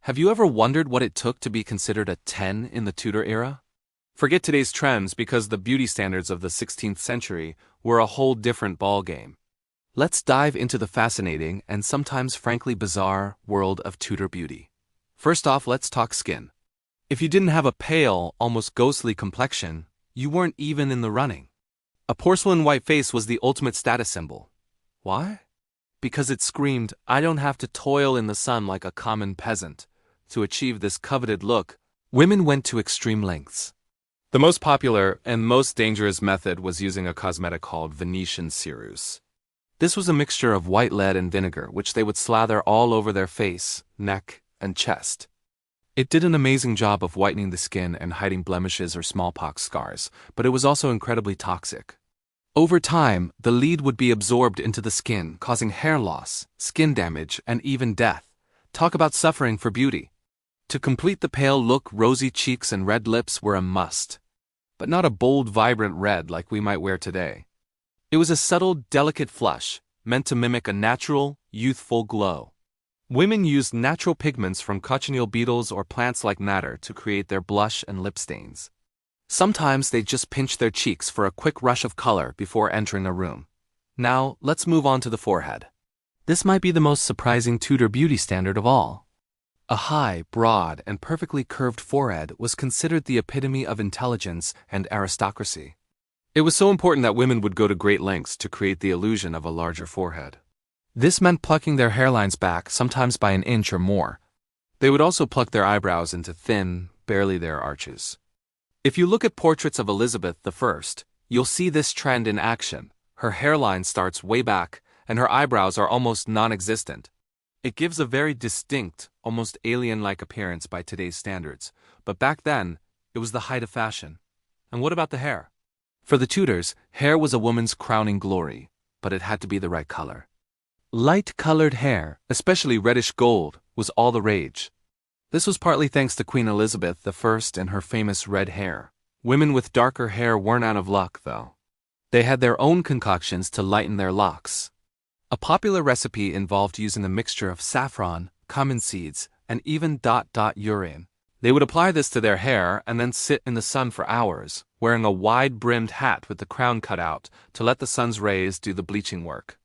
Have you ever wondered what it took to be considered a 10 in the Tudor era? Forget today's trends because the beauty standards of the 16th century were a whole different ballgame. Let's dive into the fascinating and sometimes frankly bizarre world of Tudor beauty. First off, let's talk skin. If you didn't have a pale, almost ghostly complexion, you weren't even in the running. A porcelain white face was the ultimate status symbol. Why? Because it screamed, "I don't have to toil in the sun like a common peasant." To achieve this coveted look, women went to extreme lengths. The most popular and most dangerous method was using a cosmetic called Venetian Ceruse. This was a mixture of white lead and vinegar, which they would slather all over their face, neck, and chest. It did an amazing job of whitening the skin and hiding blemishes or smallpox scars, but it was also incredibly toxic. Over time, the lead would be absorbed into the skin, causing hair loss, skin damage, and even death. Talk about suffering for beauty. To complete the pale look, rosy cheeks and red lips were a must. But not a bold, vibrant red like we might wear today. It was a subtle, delicate flush, meant to mimic a natural, youthful glow. Women used natural pigments from cochineal beetles or plants like madder to create their blush and lip stains. Sometimes they just pinched their cheeks for a quick rush of color before entering a room. Now, let's move on to the forehead. This might be the most surprising Tudor beauty standard of all. A high, broad, and perfectly curved forehead was considered the epitome of intelligence and aristocracy. It was so important that women would go to great lengths to create the illusion of a larger forehead. This meant plucking their hairlines back, sometimes by an inch or more. They would also pluck their eyebrows into thin, barely there arches. If you look at portraits of Elizabeth I, you'll see this trend in action. Her hairline starts way back, and her eyebrows are almost non-existent. It gives a very distinct, almost alien-like appearance by today's standards, but back then, it was the height of fashion. And what about the hair? For the Tudors, hair was a woman's crowning glory, but it had to be the right color. Light-colored hair, especially reddish gold, was all the rage. This was partly thanks to Queen Elizabeth I and her famous red hair. Women with darker hair weren't out of luck, though. They had their own concoctions to lighten their locks. A popular recipe involved using a mixture of saffron, cumin seeds, and even urine. They would apply this to their hair and then sit in the sun for hours, wearing a wide-brimmed hat with the crown cut out to let the sun's rays do the bleaching work.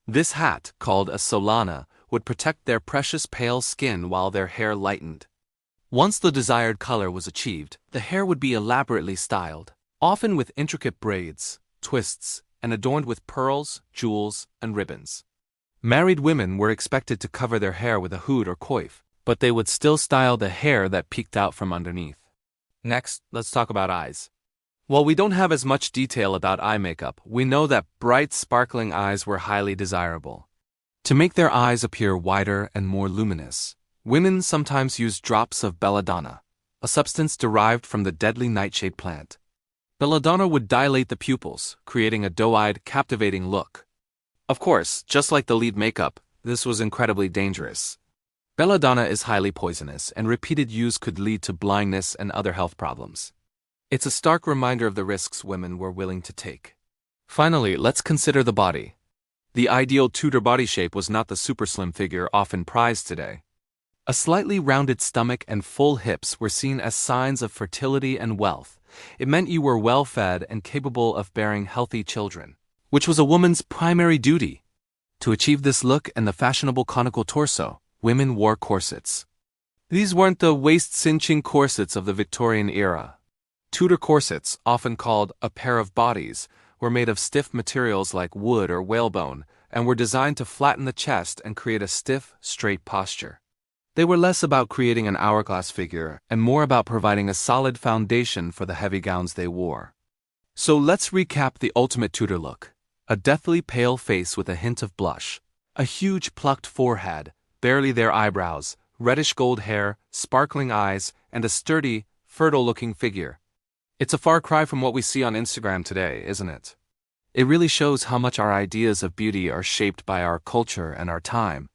This hat, called a solana, would protect their precious pale skin while their hair lightened. Once the desired color was achieved, the hair would be elaborately styled, often with intricate braids, twists, and adorned with pearls, jewels, and ribbons. Married women were expected to cover their hair with a hood or coif, but they would still style the hair that peeked out from underneath. Next, let's talk about eyes. While we don't have as much detail about eye makeup, we know that bright, sparkling eyes were highly desirable. To make their eyes appear wider and more luminous, women sometimes used drops of belladonna, a substance derived from the deadly nightshade plant. Belladonna would dilate the pupils, creating a doe-eyed, captivating look. Of course, just like the lead makeup, this was incredibly dangerous. Belladonna is highly poisonous, and repeated use could lead to blindness and other health problems. It's a stark reminder of the risks women were willing to take. Finally, let's consider the body. The ideal Tudor body shape was not the super slim figure often prized today. A slightly rounded stomach and full hips were seen as signs of fertility and wealth. It meant you were well-fed and capable of bearing healthy children, which was a woman's primary duty. To achieve this look and the fashionable conical torso, women wore corsets. These weren't the waist-cinching corsets of the Victorian era. Tudor corsets, often called a pair of bodies, were made of stiff materials like wood or whalebone and were designed to flatten the chest and create a stiff, straight posture. They were less about creating an hourglass figure and more about providing a solid foundation for the heavy gowns they wore. So let's recap the ultimate Tudor look. A deathly pale face with a hint of blush, a huge plucked forehead, barely there eyebrows, reddish gold hair, sparkling eyes, and a sturdy, fertile-looking figure. It's a far cry from what we see on Instagram today, isn't it? It really shows how much our ideas of beauty are shaped by our culture and our time.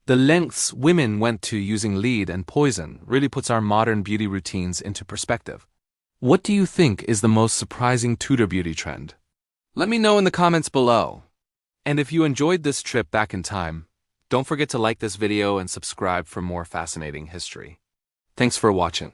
The lengths women went to using lead and poison really puts our modern beauty routines into perspective. What do you think is the most surprising Tudor beauty trend? Let me know in the comments below. And if you enjoyed this trip back in time, Don't forget to like this video and subscribe for more fascinating history. Thanks for watching.